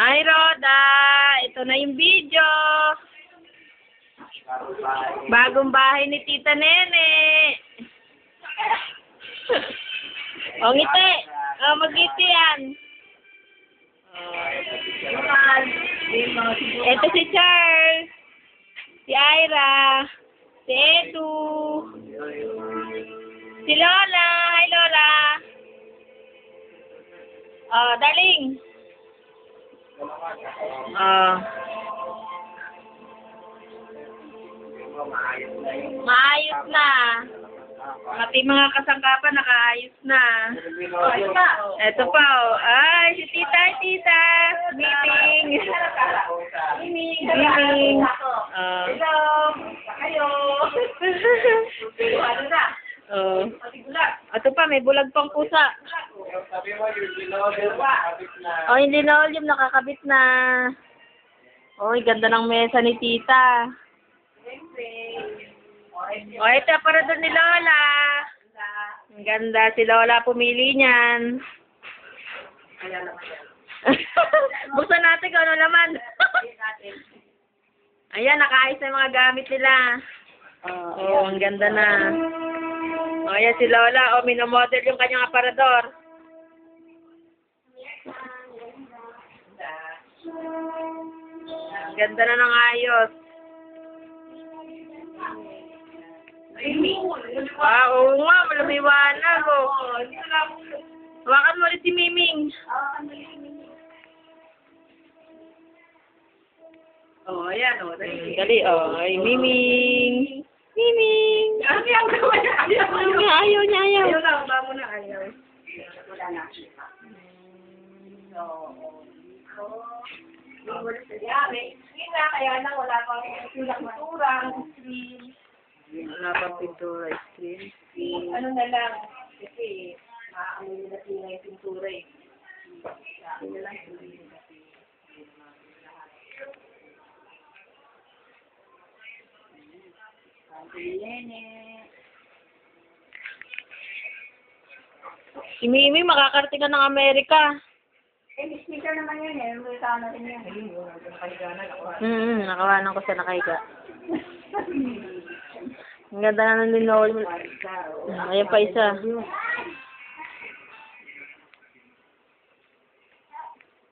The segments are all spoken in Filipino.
Hi, Roda! Ito na yung video. Bagong bahay ni Tita Nene. O, ngiti. O, mag-ngiti yan. Ito si Charles. Si Ira. Si Edu. Si Lola. Hi, Lola. Darling. Maayos na. Pati mga kasangkapan nakaayos na. Ito pa, oh. Ay, si Tita, Tita. Meeting. Meeting. Hello. Kayo. Ano na? Ito pa, may bulag pang pusa. Sabi mo, yung linolyo, nakakabit na. Oh, yung linoleum nakakabit na. Oh, ganda ng mesa ni Tita. Oh, ito para doon ni Lola. Ang ganda, si Lola pumili niyan. Buksan natin kung ano laman. Ayan, nakaayos na yung mga gamit nila. Oh, ang ganda na. Oh, ayan si Lola. Oh, minomodel yung kanyang aparador. Ang ganda na ng ayos. Oo nga, malamiwanag. Hawakan mo ulit si Miming. Ayan, Dali, ay, Miming. Miming. Ayaw niya. Ayaw niya. Ayaw na, ba mo na ayaw. Wala na. Wala sa yari. Screen na, kaya na wala pang pinagmaturang screen. Wala pang pintura, screen. Ano na lang, kasi ano nila sila yung pintura eh. Ano na lang, Si Miming makakarating ka ng Amerika. Miss Peter naman yun eh. May tao natin yan. Nakawanan ko siya nakahiga. Ang ganda na ng linoleum. Ayan pa isa.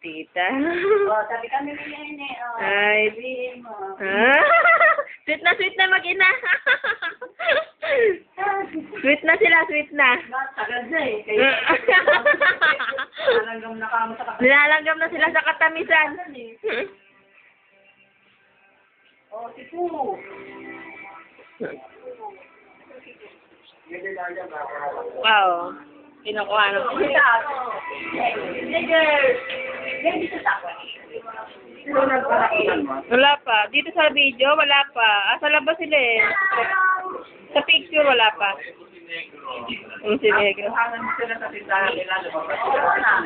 Tita. Sabi kami ni Nene. Ay. Sabihin mo. Sweet na mag-ina. Sweet na sila, sweet na. Tagal na eh. Nalanggam na kamo sa kakalimutan. Nilalanggam na sila sa katamisan. Si Poo. Wow. Kinukuha na po. Wala pa. Dito sa video, wala pa. Sa labas sila eh. Sa picture, wala pa. Si Negro.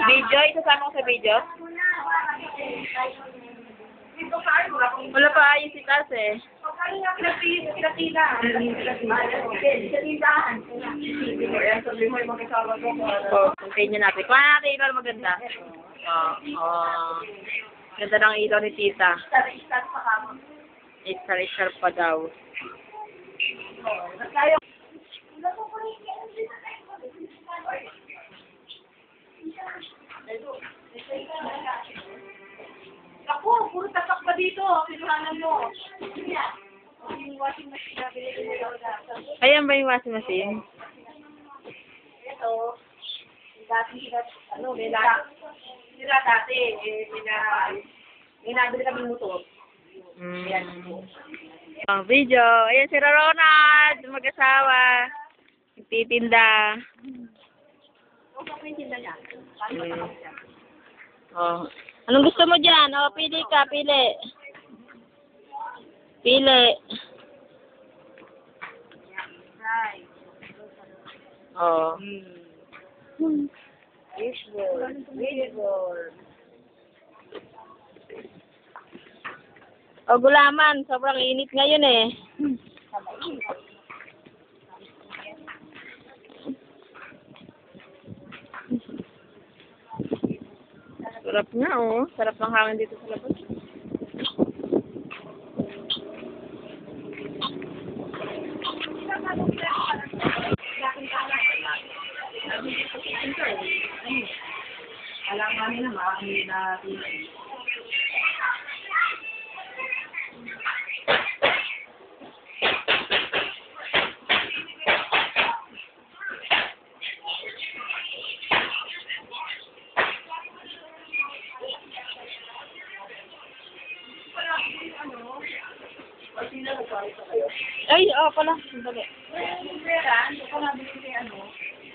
Video? Isasama ko sa video? Wala pa ayos si Tas eh. Continue natin. Kuha natin ilaw maganda. Ganda ng ilaw ni Tita. Istar pa daw. Ako, puro tapak pa dito. Pinuhanan mo. Yung washing machine na binili nila ulit. Ayan ba yung washing machine? Ito, dati, sila dati, nabili kami motor. Ang video. Ayan si Ronald, mag-asawa. Nagtitinda. Kung pa yung tinda niya, Oh. Anong gusto mo dyan? Oh, pili ka, pili. Pili. Oh. O, gulaman. Sobrang init ngayon eh. Sarap nga, oh. Sarap ng hangin dito sa labas. Alam namin na makakami na Ay, pala. Sandali. pera, hindi ko nabili ano.